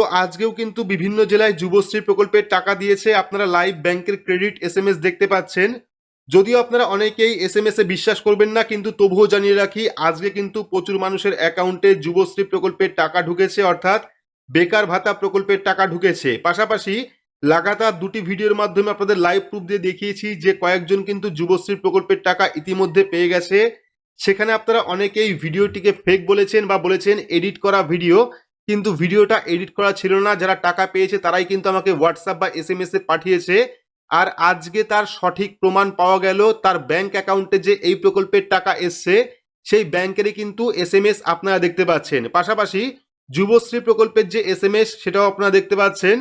তো আজকেও কিন্তু বিভিন্ন জেলায় যুবশ্রী প্রকল্পের টাকা দিয়েছে। আপনারা লাইভ ব্যাংকের ক্রেডিট এসএমএস দেখতে পাচ্ছেন। যদিও আপনারা অনেকেই এসএমএস এ বিশ্বাস করবেন না, কিন্তু তবুও জানিয়ে রাখি, আজকে কিন্তু প্রচুর মানুষের অ্যাকাউন্টে যুবশ্রী প্রকল্পের টাকা ঢুকেছে, অর্থাৎ বেকার ভাতা প্রকল্পের টাকা ঢুকেছে। পাশাপাশি লাগাতার দুটি ভিডিওর মাধ্যমে আপনাদের লাইভ প্রুফ দিয়ে দেখিয়েছি যে কয়েকজন কিন্তু যুবশ্রী প্রকল্পের টাকা ইতিমধ্যে পেয়ে গেছে। সেখানে আপনারা অনেকেই ভিডিওটিকে ফেক বলেছেন বা বলেছেন এডিট করা ভিডিও, কিন্তু ভিডিওটা এডিট করা ছিল না। যারা টাকা পেয়েছে তারাই কিন্তু আমাকে হোয়াটসঅ্যাপ বা এসএমএস এ পাঠিয়েছে। আর আজকে তার সঠিক প্রমাণ পাওয়া গেল, তার ব্যাংক অ্যাকাউন্টে যে এই প্রকল্পের টাকা এসছে সেই ব্যাংকেরই কিন্তু এসএমএস আপনারা দেখতে পাচ্ছেন। পাশাপাশি যুবশ্রী প্রকল্পের যে এসএমএস সেটাও আপনারা দেখতে পাচ্ছেন।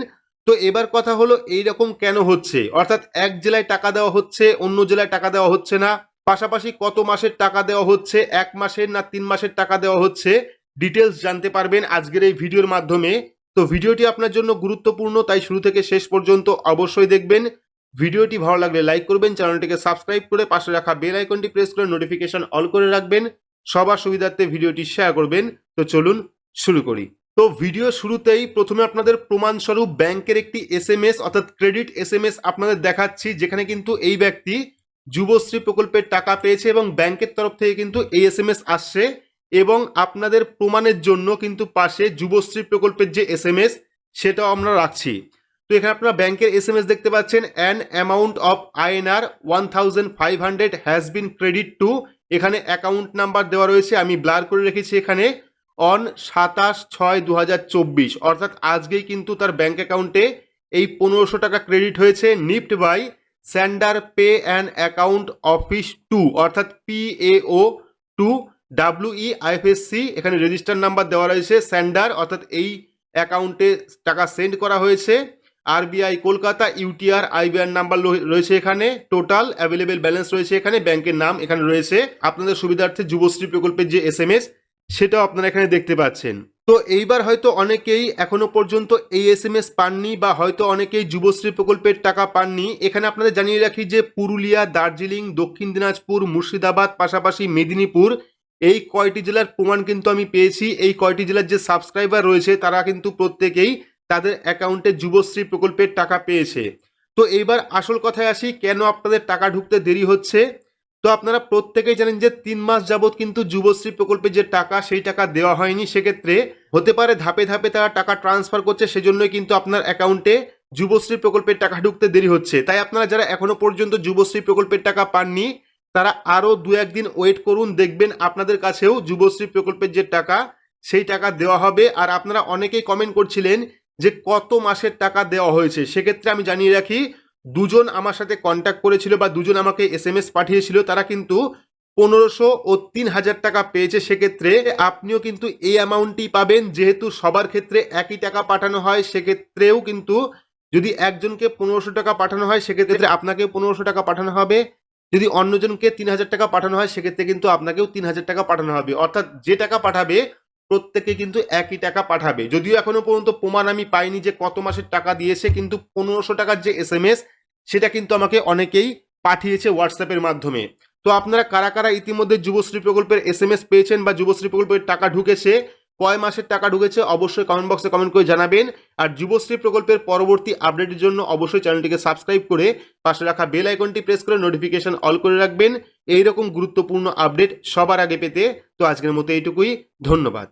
তো এবার কথা হলো, এইরকম কেন হচ্ছে? অর্থাৎ এক জেলায় টাকা দেওয়া হচ্ছে, অন্য জেলায় টাকা দেওয়া হচ্ছে না। পাশাপাশি কত মাসের টাকা দেওয়া হচ্ছে, 1 মাসের না 3 মাসের টাকা দেওয়া হচ্ছে, ডিটেলস জানতে পারবেন আজকের এই ভিডিওর মাধ্যমে। তো ভিডিওটি আপনার জন্য গুরুত্বপূর্ণ, তাই শুরু থেকে শেষ পর্যন্ত অবশ্যই দেখবেন। ভিডিওটি ভালো লাগলে লাইক করবেন, চ্যানেলটিকে সাবস্ক্রাইব করে পাশে রাখা বেল আইকনটি প্রেস করে নোটিফিকেশন অল করে রাখবেন। সবার সুবিধার্থে ভিডিওটি শেয়ার করবেন। তো চলুন শুরু করি। তো ভিডিও শুরুতেই প্রথমে আপনাদের প্রমাণস্বরূপ ব্যাংকের একটি এসএমএস অর্থাৎ ক্রেডিট এসএমএস আপনাদের দেখাচ্ছি, যেখানে কিন্তু এই ব্যক্তি যুবশ্রী প্রকল্পের টাকা পেয়েছে এবং ব্যাংকের তরফ থেকে কিন্তু এই এসএমএস আসছে। এবং আপনাদের প্রমাণের জন্য কিন্তু পাশে যুবশ্রী প্রকল্পের যে এসএমএস সেটাও আমরা রাখছি। তো এখানে আপনারা ব্যাংকের এসএমএস দেখতে পাচ্ছেন, an amount of INR 1500 has been credit to, এখানে অ্যাকাউন্ট নাম্বার দেওয়া রয়েছে, আমি ব্লার করে রেখেছি এখানে, অন 27/6/2024, অর্থাৎ আজকেই কিন্তু তার ব্যাংক অ্যাকাউন্টে এই 1500 টাকা ক্রেডিট হয়েছে। NEFT by sender pay and account office 2, অর্থাৎ PAO 2 WEIFSC, এখানে রেজিস্টার নাম্বার দেওয়া রয়েছে স্যান্ডার, অর্থাৎ এই অ্যাকাউন্টে টাকা সেন্ড করা হয়েছে। RBI Kolkata UTR IBAN number রয়েছে এখানে, টোটাল অ্যাভেলেবেল ব্যালেন্স রয়েছে এখানে, ব্যাংকের নাম এখানে রয়েছে। আপনাদের সুবিধার্থে যুবশ্রী প্রকল্পের যে এসএমএস সেটাও আপনারা এখানে দেখতে পাচ্ছেন। তো এইবার হয়তো অনেকেই এখনো পর্যন্ত এই এসএমএস পাননি, বা হয়তো অনেকেই যুবশ্রী প্রকল্পের টাকা পাননি। এখানে আপনাদের জানিয়ে রাখি যে পুরুলিয়া, দার্জিলিং, দক্ষিণ দিনাজপুর, মুর্শিদাবাদ, পাশাপাশি মেদিনীপুর, এই কয়টি জেলার প্রমাণ কিন্তু আমি পেয়েছি। এই কয়টি জেলার যে সাবস্ক্রাইবার রয়েছে তারা কিন্তু প্রত্যেকেই তাদের অ্যাকাউন্টে যুবশ্রী প্রকল্পের টাকা পেয়েছে। তো এইবার আসল কথায় আসি, কেন আপনাদের টাকা ঢুকতে দেরি হচ্ছে। তো আপনারা প্রত্যেকেই জানেন যে 3 মাস যাবৎ কিন্তু যুবশ্রী প্রকল্পের যে টাকা সেই টাকা দেওয়া হয়নি। সেক্ষেত্রে হতে পারে ধাপে ধাপে তারা টাকা ট্রান্সফার করছে, সেজন্যই কিন্তু আপনার অ্যাকাউন্টে যুবশ্রী প্রকল্পের টাকা ঢুকতে দেরি হচ্ছে। তাই আপনারা যারা এখনো পর্যন্ত যুবশ্রী প্রকল্পের টাকা পাননি তারা আরও 2-1 দিন ওয়েট করুন, দেখবেন আপনাদের কাছেও যুবশ্রী প্রকল্পের যে টাকা সেই টাকা দেওয়া হবে। আর আপনারা অনেকেই কমেন্ট করছিলেন যে কত মাসের টাকা দেওয়া হয়েছে। সেক্ষেত্রে আমি জানিয়ে রাখি, দুজন আমার সাথে কন্ট্যাক্ট করেছিল বা দুজন আমাকে এসএমএস পাঠিয়েছিল, তারা কিন্তু 1500 ও 3000 টাকা পেয়েছে। সেক্ষেত্রে আপনিও কিন্তু এই অ্যামাউন্টই পাবেন, যেহেতু সবার ক্ষেত্রে একই টাকা পাঠানো হয়। সেক্ষেত্রেও কিন্তু যদি একজনকে 1500 টাকা পাঠানো হয় সেক্ষেত্রে আপনাকেও 1500 টাকা পাঠানো হবে। যদি অন্যজনকে 3000 টাকা পাঠানো হয় সেক্ষেত্রে কিন্তু আপনাকেও 3000 টাকা পাঠানো হবে। অর্থাৎ যে টাকা পাঠাবে প্রত্যেকে কিন্তু একই টাকা পাঠাবে। যদিও এখনো পর্যন্ত প্রমাণ আমি পাইনি যে কত মাসের টাকা দিয়েছে, কিন্তু 1500 টাকার যে এসএমএস সেটা কিন্তু আমাকে অনেকেই পাঠিয়েছে হোয়াটসঅ্যাপের মাধ্যমে। তো আপনারা কারা কারা ইতিমধ্যে যুবশ্রী প্রকল্পের এসএমএস পেয়েছেন বা যুবশ্রী প্রকল্পের টাকা ঢুকেছে, কয় মাসের টাকা ঢুকেছে, অবশ্যই কমেন্ট বক্সে কমেন্ট করে জানাবেন। আর যুবশ্রী প্রকল্পের পরবর্তী আপডেটের জন্য অবশ্যই চ্যানেলটিকে সাবস্ক্রাইব করে পাশে রাখা বেল আইকনটি প্রেস করে নোটিফিকেশন অল করে রাখবেন এইরকম গুরুত্বপূর্ণ আপডেট সবার আগে পেতে। তো আজকের মতো এইটুকুই, ধন্যবাদ।